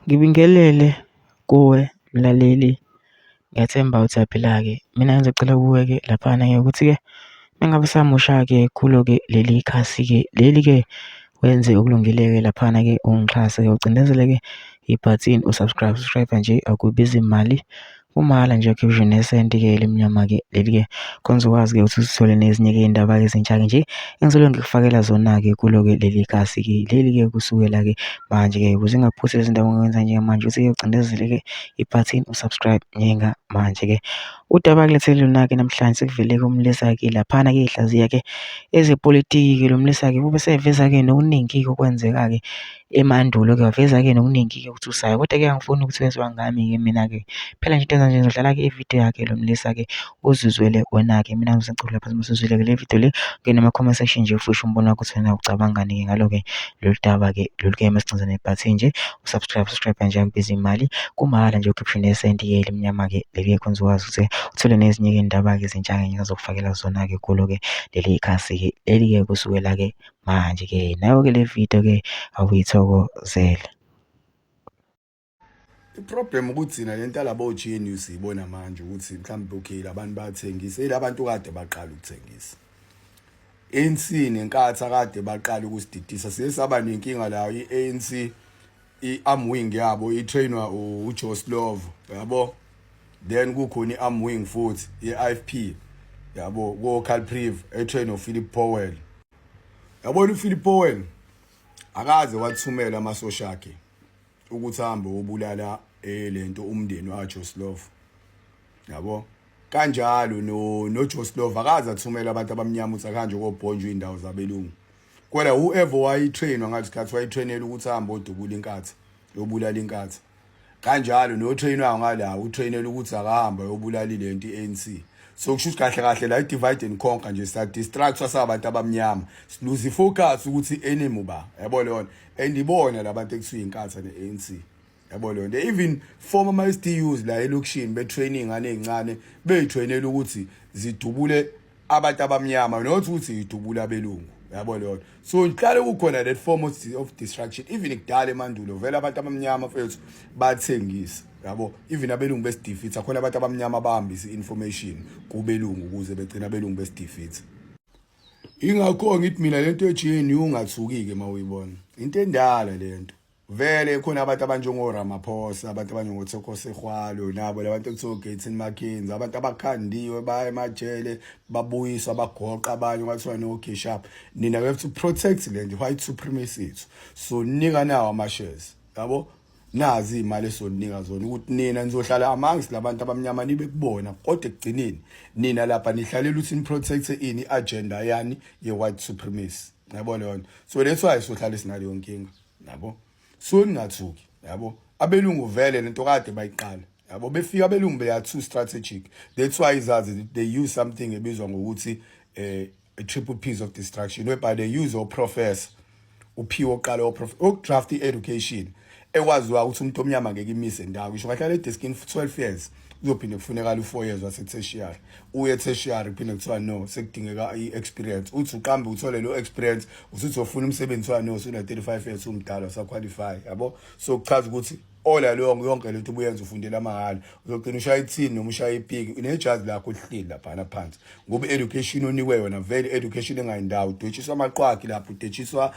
Ngibingelele kuwe mlaleli, ngiyathemba uyaphila-ke. Mina ngizocela kuwe-ke laphana-ke ukuthi-ke mengabe usamusha-ke kulo-ke leli khasi-ke leli-ke wenze okulungile-ke laphana-ke ungixhase-ke ucindezele-ke ibhathini subscribe nje, akubizi imali, kumahhala nje ukhiphe nesenti-ke elimnyama-ke leli-ke khona uzokwazi-ke ukuthi usithole nezinye-ke iy'ndaba-ke ezintsha-ke nje engizobe ngikufakela zona-ke kulo-ke leli khasi-ke leli-ke kusukela-ke manje-ke ukuze ungaphuthi lezi ndaba ongenza njengamanje ukuthi-ke ucindezele-ke ibhathini usubscribe njengamanje-ke. Udaba kulethele lona-ke namhlanje sekuvele-ke umlisa-ke laphana-ke ihlaziya-ke ezepolitiki-ke lo mlisa-ke kube seveza-ke nokuningi-ke okwenzeka-ke emandulo-ke waveza-ke nokuningi-ke ukuthi usayo, kodwa-ke angifuni ukuthi wenziwa ngami-ke mina-ke phela nje into enza nje ngizodlala-ke ividiyo yakhe lo mlisa-ke uzizwele wena-ke. Mina ngizocula lapha masuzwile-ke le video le ngene ama-comment section nje ufishe umbono wakho ukuthi wena ucabangani-ke ngalo-ke lolu daba-ke lolu-ke masicinza nebhathini nje subscribe nje akubizi imali, kumahhala nje ukhiphe nesenti-ke elimnyama-ke leli-ke khona uzokwazi ukuthi uthole nezinye-ke iy'ndaba-ke ezintsha-ke ngizokufakela zona-ke kulo-ke leli khasi-ke leli-ke kusukela-ke manje-ke. Nayo-ke le video-ke awuyithokozele. I-problem ukuthi thina lento alabo-G News siyibona manje ukuthi mhlawumbe okay labantu bayathengisa, elabantu kade baqala ukuthengisa. ANC nenkathi akade baqala ukusididisa, sesaba nenkinga layo i-ANC i-arm wing yabo itrainwa uJoe Slovo, yabo. Then kukhona i-arm wing futhi i-IFP, yabo, ko-Calprive etrain uPhilip Powell. Yabona uPhilip Powell akaze wathumela amasosha akhe ukuthi ahambe ubulala lento umndeni waJoe Slovo, yabo. Kanjalo noJoe Slovo akaze athumela abantu abamnyama ukuthi akanje ukobhonjwa indawo zabelungu. Kodwa whoever wayitrainwa ngasikhathi wayitrainela ukuthi ahambe odubula inkathi yobulala inkathi. Kanjalo notrainwayo ngalawo utrainela ukuthi akahamba yobulala lento iANC. So kusho kahle kahle la i-divide and conquer nje sa distract sabantu abamnyama, siluze ifocus ukuthi enemy ba, yabo lona. And ibona labantu ekusuka inkatha neANC, yabo lona. Even former ma-SDUs la elokishini betraining ngane ezincane beyitrainela ukuthi zidubule abantu abamnyama not ukuthi zidubule abelungu, yabo lona. So ihlale kukhona that form of distraction even kudala emandulo vele abantu abamnyama mfethu bathengisa, yabo. Even abelungu besidefeat akhona abantu abamnyama abahambisa information kubelungu ukuze begcina abelungu besidefeat. Ingakho ngithi mina lento ye-GNU ungathuki-ke mawuyibona into endala lento. Vele khona abantu abanjengo Ramaphosa, abantu abanjengo Thoko Sehwalo nabo labantu ekuthiwa Gates and McKenzie, abantu abakhandiwe baya emajele babuyiswa bagoqa abanye kwathiwa no Geshap. Nina we have to protect le white supremacy yethu, so nika nawo ama-shares, yabo. Nazi imali esoninika zona ukuthi nina nizohlala amongst labantu abamnyama nibe kubona, kodwa ekugcineni nina lapha nihlalela ukuthi niprotecte ini agenda yani ye-white supremacy, yabo lona. So that's why sohlala sinaleyo nkinga, yabo. So ningathuki, yabo. Abelungu vele lento kade bayiqala, yabo. Befika abelungu beya too strategic. That's why izazi they use something ebizwa ngokuthi a triple piece of destruction, whereby they use professor uphiwe oqala ukudraft i-education ekwaziwa ukuthi umuntu omnyama ngeke imise ndawo. Ngisho ngahlala edeskini 12 years uzophinde kufunekala u4 years wase-tertiary. Uye tertiary kuphinde kuthiwa no sekudingeka i-experience. Uthi uqambe uthole lo experience usuthi ufuna umsebenzi wa no usuna 35 years umdala usaqualify, yabo. So kuchaza ukuthi all along yonke lento ubuyenza ufundela amahhala uzogcina ushaya ithini noma ushaya ipiki unejazi lakho lihleli lapha phansi ngoba education onikwe yona vele education engayindawo udwetshiswa amaqwagi lapho udwetshiswa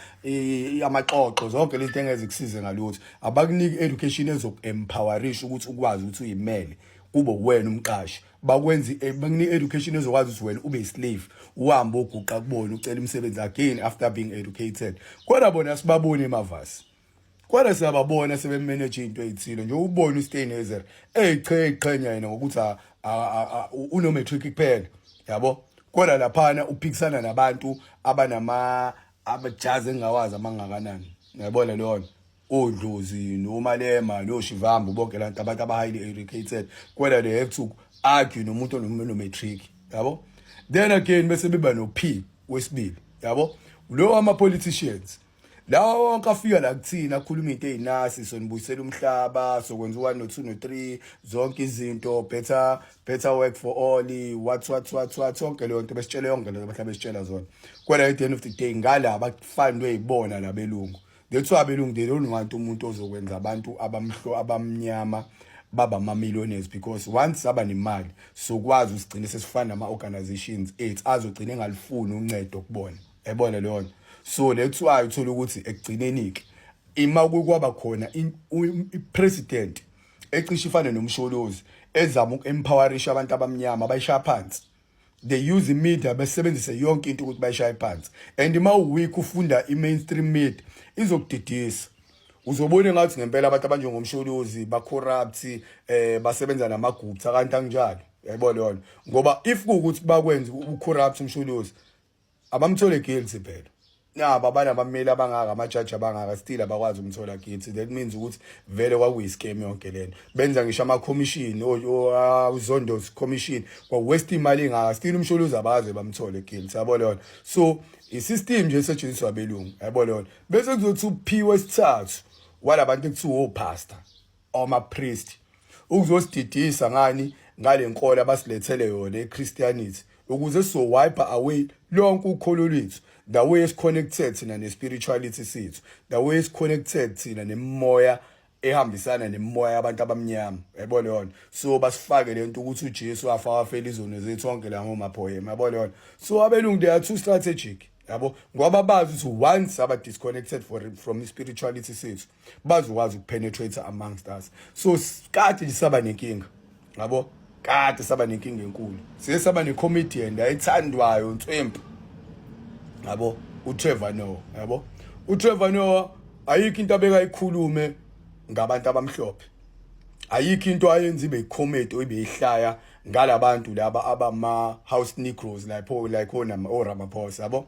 amaxoxo zonke lento engeze kusize ngalutho. Abakuniki education ezoku-empowerisha ukuthi ukwazi ukuthi uyimele kube wena umqashi. Bakwenza bakunika education ezokwazi ukuthi wena ube slave uhambe oguqa kubona ucela umsebenzi again after being educated. Kodwa bona sibabone emavasi, kodwa siyababona sebemanage into ezithile nje. Ubone uSteinhazer eyiqhenya yena ngokuthi uno matric kuphela, yabo. Kodwa laphana uphikisana nabantu abajazi engawazi amangakanani, yabona lona. Odlozi noMalema noShivambu bonke lantu abantu aba-highly educated, kodwa they have to argue nomuntu ono-matric, yabo. Then again bese beba no-P wesibili, yabo. Lo ama-politicians lawo wonke afika la kuthina akhuluma into ey'nasi, sonibuyisela umhlaba, sokwenza u-1 no-2 no-3 zonke izinto, better work for all, what zonke leyo nto besitshele yonke lezo bahlala besitshela zona. Kodwa at the end of the day ngala bafandwe yibona labelungu that's why abelungu they don't want umuntu ozokwenza abantu abamnyama baba ama-millionaires, because once aba nemali sokwazi usigcine sesifana nama-organizations ethu azogcine engalifuni uncedo kubona, yabona leyo nto. So that's why uthola ukuthi ekugcineni-ke ima kwaba khona i-president ecishe ifane nomsholozi ezama uku-empowerisha abantu abamnyama bayishaya phansi. They use the media besebenzise yonke into ukuthi bayishaye phansi, and uma uweek ufunda i-mainstream media izokudidisa. Uzobona ngathi ngempela abantu abanjengomsholozi ba-corrupt, basebenza namagupta kanti anginjalo, yayibona leyo nto. Ngoba if kuwukuthi bakwenza u-corrupt umsholozi abamthole guilty phela. Naba banabameli abangaka, amajaji abangaka, still abakwazi umthola guilty. That means ukuthi vele kwakuyi-scam yonke lento. Benza ngisho ama-commission uzondos commission kwa-waste imali engaka, still umsholozi abaze bamthole guilty, yabo leyo nto. So i-system nje esetshenziswa abelungu, yabo leyo nto. Bese kuzothi uphiwe isithathu walabantu ekuthiwa opastor ama-priest ukuzosididisa ngani ngale nkolo abasilethele yona e-Christianity, ukuze so-wipe away lonke ukholo lwethu, the way is-connected thina ne-spirituality sethu, the way is-connected thina nemoya ehambisana nemoya yabantu abamnyama, yabo leyo nto. So basifake lento ukuthi uJesu wafa wafela izono zethu onke la ngomaphoyema, yabo leyo nto. So abelungu they are too strategic, yabo, ngoba bazi ukuthi once aba disconnected from spirituality sethu bazokwazi ukupenetrate amongst us. So kade disaba nenkinga, yabo, kade saba nenkinga enkulu. Sesaba ne-comedian ayithandwayo Ntswempu, yabo, uTrevor Noah, yabo. uTrevor Noah ayikho into abeka ikhulume ngabantu abamhlophe, ayikho into ayenza ibe i-comedy ibe ihlaya ngalabantu laba abama-house negroes like Ramaphosa, yabo.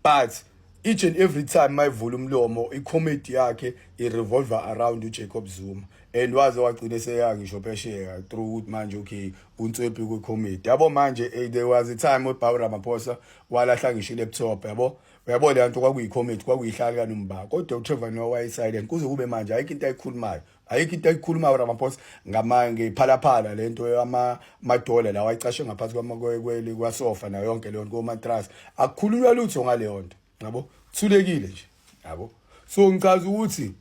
But each and every time mayivula umlomo i-comedy yakhe i-revolver around uJacob Zuma, and waze wagcine seyangisho phesheya through ukuthi manje okay uNtswempu kwi-comedy, yabo. Manje there was a time uBawu Ramaphosa walahla ngisho i-laptop, yabo. Uyabona le nto kwakuyi-comedy, kwakuyihlala kaNomba, kodwa uTrevor Noah wayesilent kuze kube manje ayikho into ayikhulumayo, ayikho into ayikhulumayo uRamaphosa ngephalaphala le nto amadola lawa ayicashe ngaphansi kwasofa nayo yonke leyo nto komatrasi, akukhulunywa lutho ngaleyo nto, yabo. Thulekile nje, yabo. So ngichaza ukuthi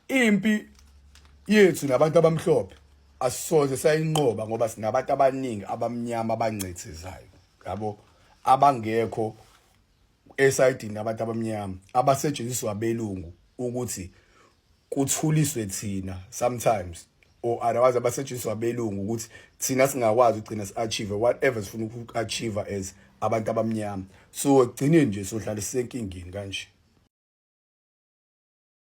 impi yethu nabantu abamhlophe asisoze sayinqoba ngoba sinabantu abaningi abamnyama abancithizayo, yabo, abangekho esayidini nabantu abamnyama abasetshenziswa abelungu ukuthi kuthuliswe thina sometimes, or otherwise abasetshenziswa abelungu ukuthi thina singakwazi ugcina si-achieve whatever sifuna uku-achieve as abantu abamnyama. So ekugcineni nje sohlala sisenkingeni kanje.